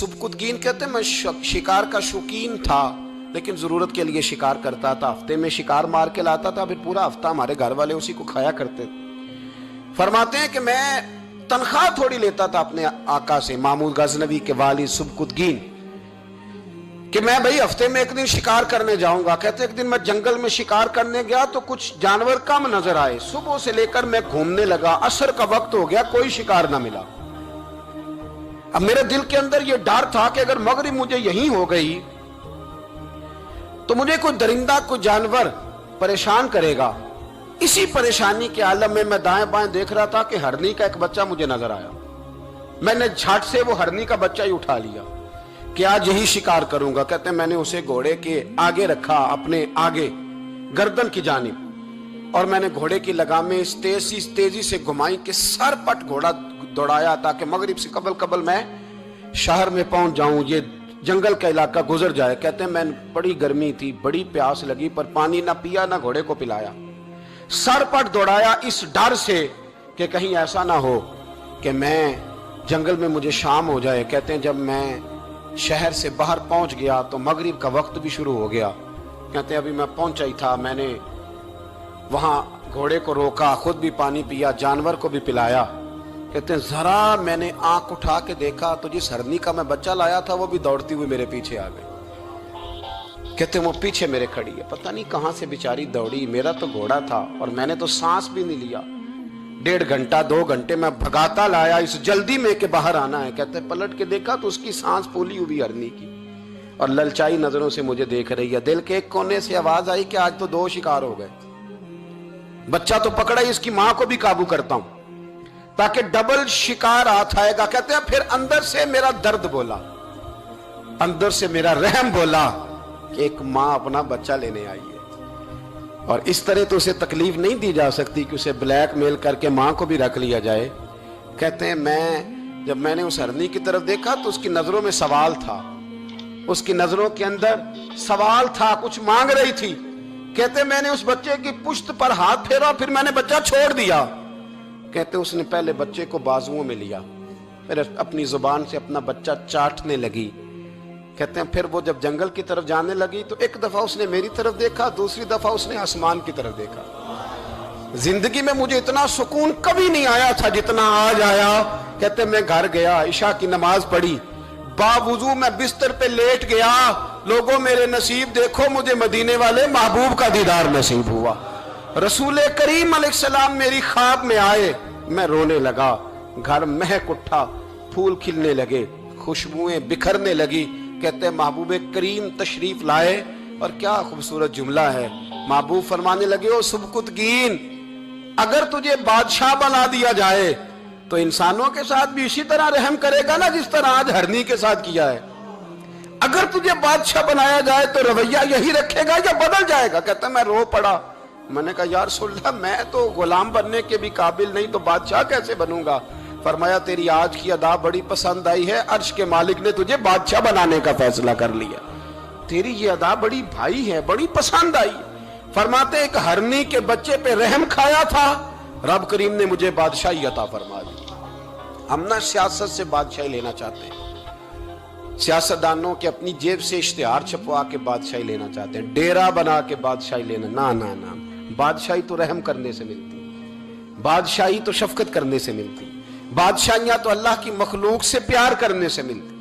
सुबकुतगीन कहते हैं मैं शिकार का शौकीन था, लेकिन जरूरत के लिए शिकार करता था। हफ्ते में शिकार मार के लाता था, फिर पूरा हफ्ता हमारे घर वाले उसी को खाया करते थे। फरमाते हैं कि मैं तनख्वाह थोड़ी लेता था अपने आका से, महमूद गजनवी के वालिद सुबकुतगीन, कि मैं भाई हफ्ते में एक दिन शिकार करने जाऊंगा। कहते एक दिन मैं जंगल में शिकार करने गया तो कुछ जानवर कम नजर आए। सुबह से लेकर मैं घूमने लगा, असर का वक्त हो गया, कोई शिकार ना मिला। अब मेरे दिल के अंदर यह डर था कि अगर मगरिब मुझे यहीं हो गई तो मुझे कोई दरिंदा, कोई जानवर परेशान करेगा। इसी परेशानी के आलम में मैं दाएं बाएं देख रहा था कि हरनी का एक बच्चा मुझे नजर आया। मैंने झट से वो हरनी का बच्चा ही उठा लिया कि आज यही शिकार करूंगा। कहते मैंने उसे घोड़े के आगे रखा, अपने आगे गर्दन की जानिब, और मैंने घोड़े की लगामें इस तेजी से घुमाई कि सर पट घोड़ा दौड़ाया ताकि मगरिब से कबल मैं शहर में पहुंच जाऊं, ये जंगल का इलाका गुजर जाए। कहते हैं मैं बड़ी गर्मी थी, बड़ी प्यास लगी, पर पानी ना पिया ना घोड़े को पिलाया। सर पट दौड़ाया इस डर से कि कहीं ऐसा ना हो कि मैं जंगल में मुझे शाम हो जाए। कहते हैं जब मैं शहर से बाहर पहुंच गया तो मगरिब का वक्त भी शुरू हो गया। कहते हैं अभी मैं पहुंचा ही था, मैंने वहां घोड़े को रोका, खुद भी पानी पिया, जानवर को भी पिलाया। कहते हैं जरा मैंने आंख उठा के देखा तो जिस हरनी का मैं बच्चा लाया था वो भी दौड़ती हुई मेरे पीछे आ गई। कहते हैं वो पीछे मेरे खड़ी है, पता नहीं कहां से बेचारी दौड़ी। मेरा तो घोड़ा था और मैंने तो सांस भी नहीं लिया। 1.5 घंटा 2 घंटे मैं भगाता लाया इस जल्दी में कि बाहर आना है। कहते हैं पलट के देखा तो उसकी सांस फूली हुई हरनी की और ललचाई नजरों से मुझे देख रही है। दिल के एक कोने से आवाज आई कि आज तो 2 शिकार हो गए। बच्चा तो पकड़ा ही, इसकी मां को भी काबू करता हूं ताकि डबल शिकार हाथ आएगा। कहते हैं फिर अंदर से मेरा दर्द बोला, अंदर से मेरा रहम बोला कि एक मां अपना बच्चा लेने आई है और इस तरह तो उसे तकलीफ नहीं दी जा सकती कि उसे ब्लैकमेल करके मां को भी रख लिया जाए। कहते हैं जब मैंने उस हरनी की तरफ देखा तो उसकी नजरों में सवाल था, उसकी नजरों के अंदर सवाल था, कुछ मांग रही थी। कहते मैंने उस बच्चे की पुश्त पर हाथ फेरा, फिर मैंने बच्चा छोड़ दिया। कहते उसने पहले बच्चे को बाजुओं में लिया, फिर अपनी जुबान से अपना बच्चा चाटने लगी। कहते हैं फिर वो जब जंगल की तरफ जाने लगी तो एक दफा उसने मेरी तरफ देखा, दूसरी दफा उसने आसमान की तरफ देखा। जिंदगी में मुझे इतना सुकून कभी नहीं आया था जितना आज आया। कहते मैं घर गया, इशा की नमाज पढ़ी, बावुजू मैं बिस्तर पे लेट गया। लोगों मेरे नसीब देखो, मुझे मदीने वाले महबूब का दीदार नसीब हुआ। रसूल करीम अलैहिस्सलाम मेरी ख्वाब में आए, मैं रोने लगा। घर महक उठा, फूल खिलने लगे, खुशबुएं बिखरने लगी। कहते महबूब करीम तशरीफ लाए और क्या खूबसूरत जुमला है। महबूब फरमाने लगे ओ सुबकुतगीन, अगर तुझे बादशाह बना दिया जाए तो इंसानों के साथ भी इसी तरह रहम करेगा ना जिस तरह आज हरनी के साथ किया है। अगर तुझे बादशाह बनाया जाए तो रवैया यही रखेगा या बदल जाएगा। कहता मैं रो पड़ा। मैंने कहा यार सुल्ला, मैं तो गुलाम बनने के भी काबिल नहीं, तो बादशाह कैसे बनूंगा। फरमाया तेरी आज की अदा बड़ी पसंद आई है, अर्श के मालिक ने तुझे बादशाह बनाने का फैसला कर लिया। तेरी ये अदा बड़ी भाई है, बड़ी पसंद आई। फरमाते एक हरनी के बच्चे पे रहम खाया था, रब करीम ने मुझे बादशाही अता फरमा दी। हम ना सियासत से बादशाही लेना चाहते हैं, सियासतदानों के अपनी जेब से इश्तिहार छपवा के बादशाही लेना चाहते हैं, डेरा बना के बादशाही लेना। ना ना ना, बादशाही तो रहम करने से मिलती, बादशाही तो शफकत करने से मिलती, बादशाहियां तो अल्लाह की मखलूक से प्यार करने से मिलती।